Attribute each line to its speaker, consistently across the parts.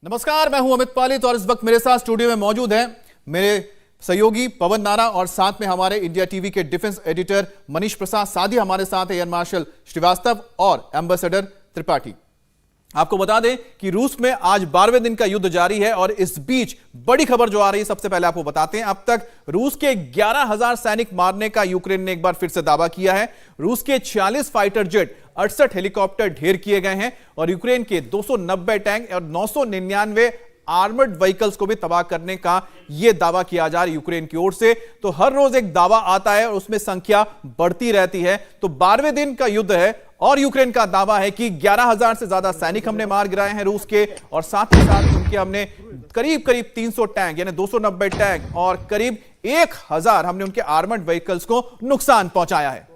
Speaker 1: नमस्कार, मैं हूं अमित पालित और इस वक्त मेरे साथ स्टूडियो में मौजूद हैं मेरे सहयोगी पवन नारा और साथ में हमारे इंडिया टीवी के डिफेंस एडिटर मनीष प्रसाद। साथ ही हमारे साथ एयर मार्शल श्रीवास्तव और एम्बेसडर त्रिपाठी। आपको बता दें कि रूस में आज 12वें दिन का युद्ध जारी है और इस बीच बड़ी खबर जो आ रही है सबसे पहले आपको बताते हैं। अब तक रूस के 11,000 सैनिक मारने का यूक्रेन ने एक बार फिर से दावा किया है। रूस के 46 फाइटर जेट, 68 हेलीकॉप्टर ढेर किए गए हैं और यूक्रेन के 290 टैंक और 999 आर्मर्ड व्हीकल्स को भी तबाह करने का यह दावा किया जा रहा है यूक्रेन की ओर से। तो हर रोज एक दावा आता है और उसमें संख्या बढ़ती रहती है। तो 12वें दिन का युद्ध है और यूक्रेन का दावा है कि 11,000 से ज्यादा सैनिक हमने मार गिराए हैं रूस के, और साथ ही साथ उनके हमने करीब 300 टैंक यानी 290 टैंक और करीब 1,000 हमने उनके आर्मर्ड व्हीकल्स को नुकसान पहुंचाया है।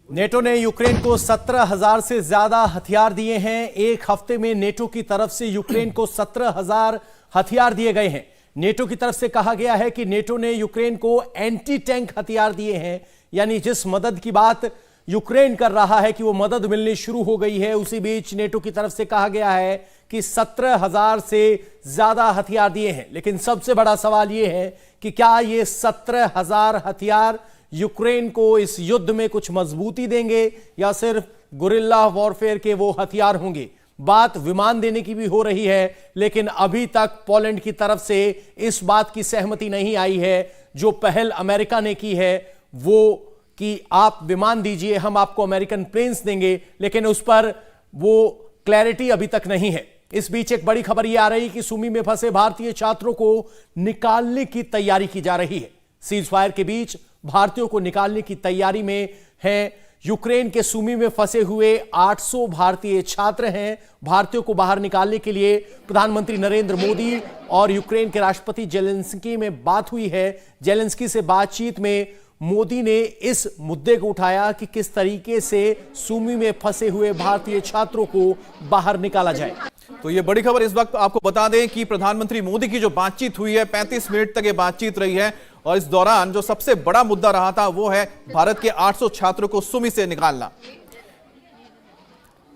Speaker 2: नेटो ने यूक्रेन को 17,000 से ज्यादा हथियार दिए हैं। एक हफ्ते में नेटो की तरफ से यूक्रेन को 17,000 हथियार दिए गए हैं। नेटो की तरफ से कहा गया है कि नेटो ने यूक्रेन को एंटी टैंक हथियार दिए हैं, यानी जिस मदद की बात यूक्रेन कर रहा है कि वो मदद मिलनी शुरू हो गई है, उसी बीच नेटो की तरफ से कहा गया है कि 17,000 से ज्यादा हथियार दिए हैं। लेकिन सबसे बड़ा सवाल यह है कि क्या ये 17,000 हथियार यूक्रेन को इस युद्ध में कुछ मजबूती देंगे या सिर्फ गुरिल्ला वॉरफेयर के वो हथियार होंगे। बात विमान देने की भी हो रही है, लेकिन अभी तक पोलैंड की तरफ से इस बात की सहमति नहीं आई है। जो पहल अमेरिका ने की है वो कि आप विमान दीजिए, हम आपको अमेरिकन प्लेन्स देंगे, लेकिन उस पर वो क्लैरिटी अभी तक नहीं है। इस बीच एक बड़ी खबर यह आ रही है कि सुमी में फंसे भारतीय छात्रों को निकालने की तैयारी की जा रही है। सीज फायर के बीच भारतीयों को निकालने की तैयारी में है। यूक्रेन के सुमी में फंसे हुए 800 भारतीय छात्र हैं। भारतीयों को बाहर निकालने के लिए प्रधानमंत्री नरेंद्र मोदी और यूक्रेन के राष्ट्रपति जेलेंस्की में बात हुई है। जेलेंस्की से बातचीत में मोदी ने इस मुद्दे को उठाया कि किस तरीके से सुमी में फंसे हुए भारतीय छात्रों को बाहर निकाला जाए।
Speaker 1: तो ये बड़ी खबर इस वक्त आपको बता दें कि प्रधानमंत्री मोदी की जो बातचीत हुई है, 35 मिनट तक ये बातचीत रही है और इस दौरान जो सबसे बड़ा मुद्दा रहा था वो है भारत के 800 छात्रों को सुमी से निकालना।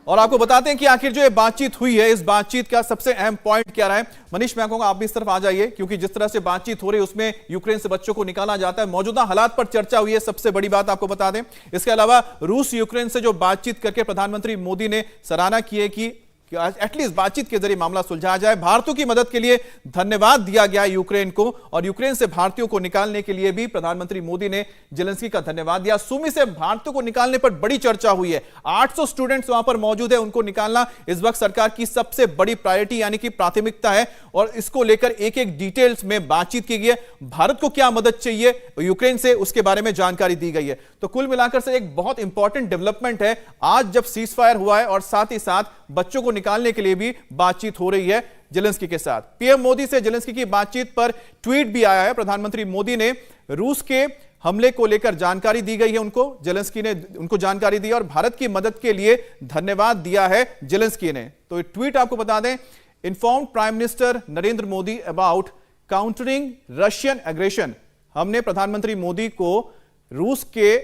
Speaker 1: और आपको बताते हैं कि आखिर जो ये बातचीत हुई है, इस बातचीत का सबसे अहम पॉइंट क्या रहा है। मनीष, मैं कहूंगा आप भी इस तरफ आ जाइए, क्योंकि जिस तरह से बातचीत हो रही है उसमें यूक्रेन से बच्चों को निकाला जाता है। मौजूदा हालात पर चर्चा हुई है, सबसे बड़ी बात आपको बता दें। इसके अलावा रूस यूक्रेन से जो बातचीत करके प्रधानमंत्री मोदी ने सराहना की है कि एटलीस्ट बातचीत के जरिए मामला सुलझाया जाए। भारतीयों की मदद के लिए धन्यवाद दिया गया यूक्रेन को और यूक्रेन से भारतीयों को निकालने के लिए भी प्रधानमंत्री मोदी ने जेलेंस्की का धन्यवाद दिया। सुमी से भारतीयों को निकालने पर बड़ी चर्चा हुई है। 800 स्टूडेंट्स वहां पर मौजूद है, उनको निकालना इस वक्त सरकार की सबसे बड़ी प्रायोरिटी यानी कि प्राथमिकता है और इसको लेकर एक एक डिटेल्स में बातचीत की गई है। भारत को क्या मदद चाहिए यूक्रेन से, उसके बारे में जानकारी दी गई है। तो कुल मिलाकर से एक बहुत इंपॉर्टेंट डेवलपमेंट है आज जब सीज फायर हुआ है और साथ ही साथ बच्चों को निकालने के लिए भी बातचीत हो रही है जेलेंस्की के साथ। पीएम मोदी से जेलेंस्की की बातचीत पर ट्वीट भी आया है। प्रधानमंत्री मोदी ने रूस के हमले को लेकर जानकारी दी गई है उनको, जेलेंस्की ने उनको जानकारी दी और भारत की मदद के लिए धन्यवाद दिया है जेलेंस्की ने। तो ट्वीट आपको बता दें, informed prime minister Narendra Modi about countering Russian aggression. हमने प्रधानमंत्री मोदी को रूस के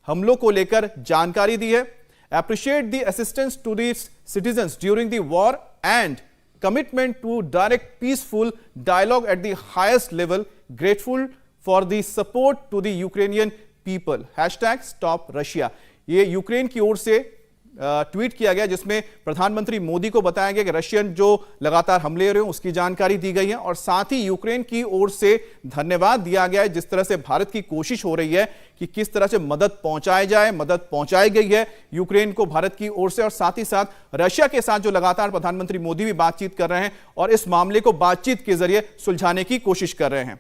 Speaker 1: हमलों को लेकर जानकारी दी है। Appreciate the assistance to the citizens during the war and commitment to direct peaceful dialogue at the highest level. Grateful for the support to the Ukrainian people. #StopRussia. ये यूक्रेन की ओर से ट्वीट किया गया जिसमें प्रधानमंत्री मोदी को बताया गया कि रशियन जो लगातार हमले हो रहे हैं उसकी जानकारी दी गई है और साथ ही यूक्रेन की ओर से धन्यवाद दिया गया है जिस तरह से भारत की कोशिश हो रही है कि किस तरह से मदद पहुंचाई जाए। मदद पहुंचाई गई है यूक्रेन को भारत की ओर से और साथ ही साथ रशिया के साथ जो लगातार प्रधानमंत्री मोदी भी बातचीत कर रहे हैं और इस मामले को बातचीत के जरिए सुलझाने की कोशिश कर रहे हैं।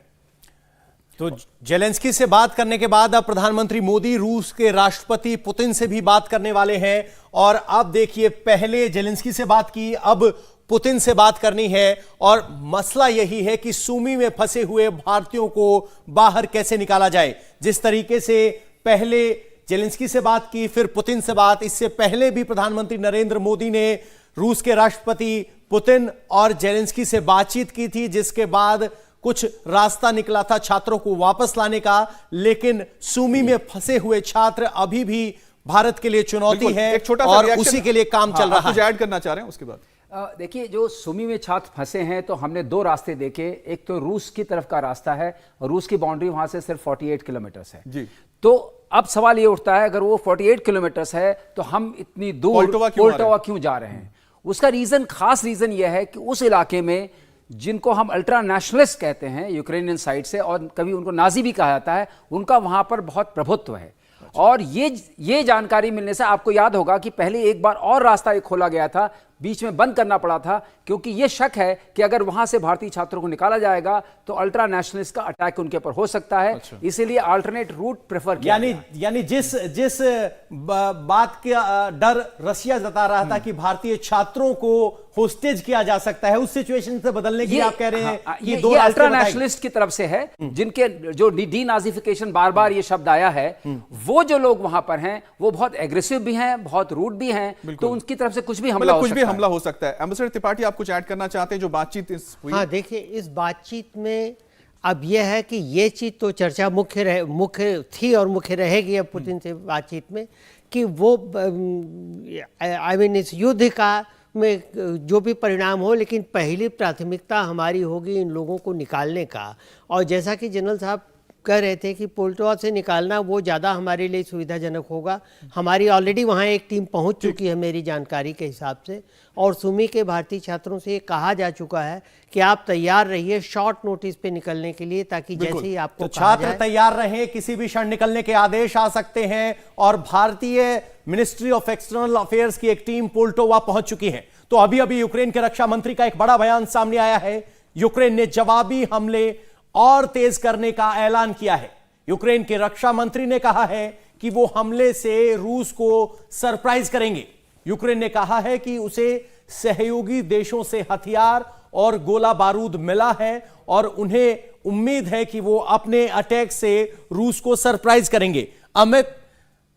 Speaker 2: तो जेलेंस्की से बात करने के बाद अब प्रधानमंत्री मोदी रूस के राष्ट्रपति पुतिन से भी बात करने वाले हैं। और अब देखिए, पहले जेलेंस्की से बात की, अब पुतिन से बात करनी है और मसला यही है कि सुमी में फंसे हुए भारतीयों को बाहर कैसे निकाला जाए। जिस तरीके से पहले जेलेंस्की से बात की, फिर पुतिन से बात, इससे पहले भी प्रधानमंत्री नरेंद्र मोदी ने रूस के राष्ट्रपति पुतिन और जेलेंस्की से बातचीत की थी, जिसके बाद कुछ रास्ता निकला था छात्रों को वापस लाने का। लेकिन सुमी में फंसे हुए छात्र अभी भी भारत के लिए चुनौती है
Speaker 1: एक छोटा सा
Speaker 2: और उसी के लिए काम चल रहा है।
Speaker 1: कुछ ऐड करना चाह रहे हैं उसके बाद?
Speaker 3: देखिए, जो सुमी में छात्र फंसे हैं तो हमने दो रास्ते देखे। एक तो रूस की तरफ का रास्ता है, रूस की बाउंड्री वहां से सिर्फ 48 किलोमीटर्स है
Speaker 1: जी।
Speaker 3: तो अब सवाल ये उठता है, अगर वो 48 किलोमीटर्स है तो हम इतनी दूर पोल्टोवा क्यों जा रहे हैं? उसका रीजन, खास रीजन यह है कि उस इलाके में जिनको हम अल्ट्रा नेशनलिस्ट कहते हैं यूक्रेनियन साइड से, और कभी उनको नाजी भी कहा जाता है, उनका वहां पर बहुत प्रभुत्व है। और ये जानकारी मिलने से आपको याद होगा कि पहले एक बार और रास्ता एक खोला गया था, बीच में बंद करना पड़ा था, क्योंकि ये शक है कि अगर वहां से भारतीय छात्रों को निकाला जाएगा तो अल्ट्रा नेशनलिस्ट का अटैक उनके ऊपर हो सकता है। इसीलिए अल्टरनेट रूट प्रेफर किया
Speaker 2: यानी जिस बात का डर रशिया जता रहा था कि भारतीय छात्रों को होस्टेज किया जा सकता है, उस सिचुएशन से बदलने की आप कह रहे हैं कि दो
Speaker 3: अल्ट्रा नेशनलिस्ट की तरफ से है, जिनके जो डीनाजिफिकेशन बार बार ये शब्द आया है, वो जो लोग वहां पर हैं वो बहुत एग्रेसिव भी हैं, बहुत रूड भी हैं, तो उनकी तरफ से कुछ भी
Speaker 1: हमला हो सकता है। एम्बेसडर त्रिपाठी, आप कुछ ऐड करना चाहते हैं जो बातचीत हुई?
Speaker 4: हाँ, देखिए, इस बातचीत में अब यह है कि ये चीज़ तो चर्चा मुख्य थी और मुख्य रहेगी अब पुतिन से बातचीत में, कि वो इस युद्ध का में जो भी परिणाम हो, लेकिन पहली प्राथमिकता हमारी होगी इन लोगों को निकालने का। और जैसा कि जनरल साहब कह रहे थे कि पोल्टोवा से निकालना वो ज़्यादा हमारे लिए सुविधाजनक होगा। हमारी ऑलरेडी वहाँ एक टीम पहुँच चुकी है मेरी जानकारी के हिसाब से, और सुमी के भारतीय छात्रों से ये कहा जा चुका है कि आप तैयार रहिए शॉर्ट नोटिस पे निकलने के लिए, ताकि जैसे ही आपको
Speaker 2: तो छात्र तैयार रहे, किसी भी क्षण निकलने के आदेश आ सकते हैं। और भारतीय मिनिस्ट्री ऑफ एक्सटर्नल अफेयर्स की एक टीम पोल्टोवा पहुंच चुकी है। तो अभी अभी यूक्रेन के रक्षा मंत्री का एक बड़ा बयान सामने आया है। यूक्रेन ने जवाबी हमले और तेज करने का ऐलान किया है। यूक्रेन के रक्षा मंत्री ने कहा है कि वो हमले से रूस को सरप्राइज करेंगे। यूक्रेन ने कहा है कि उसे सहयोगी देशों से हथियार और गोला बारूद मिला है और उन्हें उम्मीद है कि वो अपने अटैक से रूस को सरप्राइज करेंगे। अमित,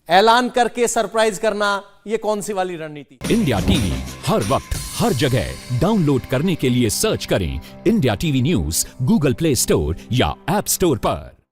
Speaker 2: ऐलान करके सरप्राइज करना, ये कौन सी वाली रणनीति?
Speaker 5: इंडिया टीवी हर वक्त हर जगह डाउनलोड करने के लिए सर्च करें India TV news Google play store या ऐप स्टोर पर।